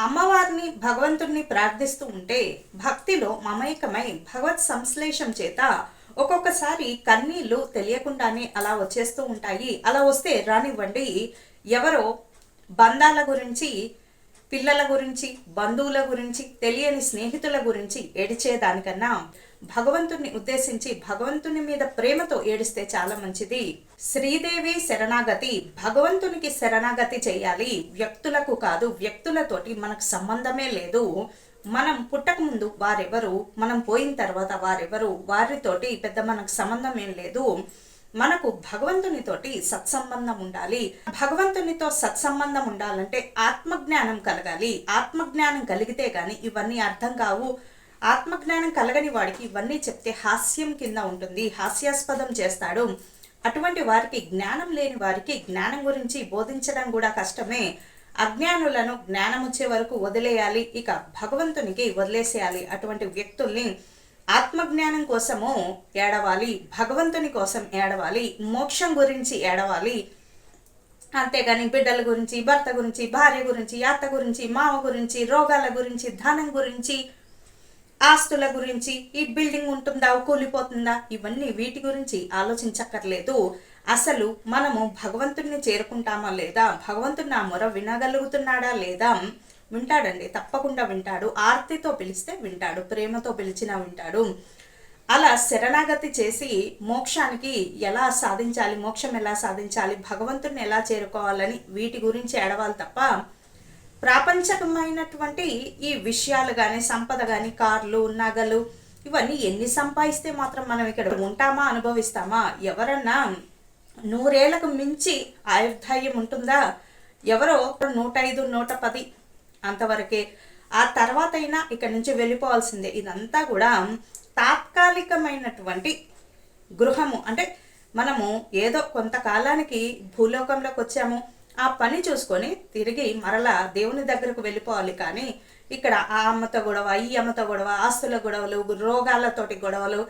అమ్మవారిని భగవంతుణ్ణి ప్రార్థిస్తూ ఉంటే భక్తిలో మమైకమై భగవత్ సంశ్లేషం చేత ఒక్కొక్కసారి కన్నీళ్లు తెలియకుండానే అలా వచ్చేస్తూ ఉంటాయి. అలా వస్తే రానివ్వండి, ఎవరో బంధాల గురించి, పిల్లల గురించి, బంధువుల గురించి, తెలియని స్నేహితుల గురించి ఏడిచేదానికన్నా భగవంతుని ఉద్దేశించి భగవంతుని మీద ప్రేమతో ఏడిస్తే చాలా మంచిది. శ్రీదేవి శరణాగతి, భగవంతునికి శరణాగతి చేయాలి, వ్యక్తులకు కాదు. వ్యక్తులతోటి మనకు సంబంధమే లేదు. మనం పుట్టక ముందు వారెవరు, మనం పోయిన తర్వాత వారెవరు, వారితోటి పెద్ద మనకు సంబంధం ఏం లేదు. మనకు భగవంతునితోటి సత్సంబంధం ఉండాలి. భగవంతునితో సత్సంబంధం ఉండాలంటే ఆత్మజ్ఞానం కలగాలి. ఆత్మజ్ఞానం కలిగితే గాని ఇవన్నీ అర్థం కావు. ఆత్మజ్ఞానం కలగని వాడికి ఇవన్నీ చెప్తే హాస్యం కింద ఉంటుంది, హాస్యాస్పదం చేస్తాడు. అటువంటి వారికి, జ్ఞానం లేని వారికి జ్ఞానం గురించి బోధించడం కూడా కష్టమే. అజ్ఞానులను జ్ఞానం వచ్చే వరకు వదిలేయాలి, ఇక భగవంతునికి వదిలేసేయాలి. అటువంటి వ్యక్తుల్ని ఆత్మజ్ఞానం కోసము ఏడవాలి, భగవంతుని కోసం ఏడవాలి, మోక్షం గురించి ఏడవాలి. అంతేగాని బిడ్డల గురించి, భర్త గురించి, భార్య గురించి, అత్త గురించి, మామ గురించి, రోగాల గురించి, ధనం గురించి, ఆస్తుల గురించి, ఈ బిల్డింగ్ ఉంటుందా కూలిపోతుందా, ఇవన్నీ వీటి గురించి ఆలోచించక్కర్లేదు. అసలు మనము భగవంతుడిని చేరుకుంటామా లేదా, భగవంతుని ఆ మొర వినగలుగుతున్నాడా లేదా. వింటాడండి, తప్పకుండా వింటాడు. ఆర్తితో పిలిస్తే వింటాడు, ప్రేమతో పిలిచినా వింటాడు. అలా శరణాగతి చేసి మోక్షానికి ఎలా సాధించాలి, మోక్షం ఎలా సాధించాలి, భగవంతుడిని ఎలా చేరుకోవాలని వీటి గురించి ఏడవాలి తప్ప ప్రాపంచకమైనటువంటి ఈ విషయాలు కానీ, సంపద కానీ, కార్లు, నగలు, ఇవన్నీ ఎన్ని సంపాదిస్తే మాత్రం మనం ఇక్కడ ఉంటామా, అనుభవిస్తామా? ఎవరన్నా 100 ఏళ్లకు మించి ఆయుర్దాయం ఉంటుందా? ఎవరో 105, 110 అంతవరకే. ఆ తర్వాత అయినా ఇక్కడ నుంచి వెళ్ళిపోవాల్సిందే. ఇదంతా కూడా తాత్కాలికమైనటువంటి గృహము. అంటే మనము ఏదో కొంతకాలానికి భూలోకంలోకి వచ్చాము, ఆ పని చూసుకొని తిరిగి మరలా దేవుని దగ్గరకు వెళ్ళిపోవాలి. కానీ ఇక్కడ ఆ అమ్మతో గొడవ, ఈ అమ్మతో గొడవ, ఆస్తుల గొడవలు, రోగాలతోటి గొడవలు,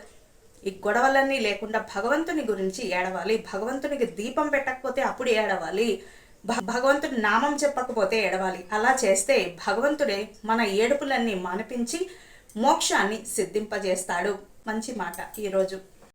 ఈ గొడవలన్నీ లేకుండా భగవంతుని గురించి ఏడవాలి. భగవంతునికి దీపం పెట్టకపోతే అప్పుడు ఏడవాలి. భగవంతుడి నామం చెప్పకపోతే ఏడవాలి. అలా చేస్తే భగవంతుడే మన ఏడుపులన్నీ మానిపించి మోక్షాన్ని సిద్ధింపజేస్తాడు. మంచి మాట ఈరోజు.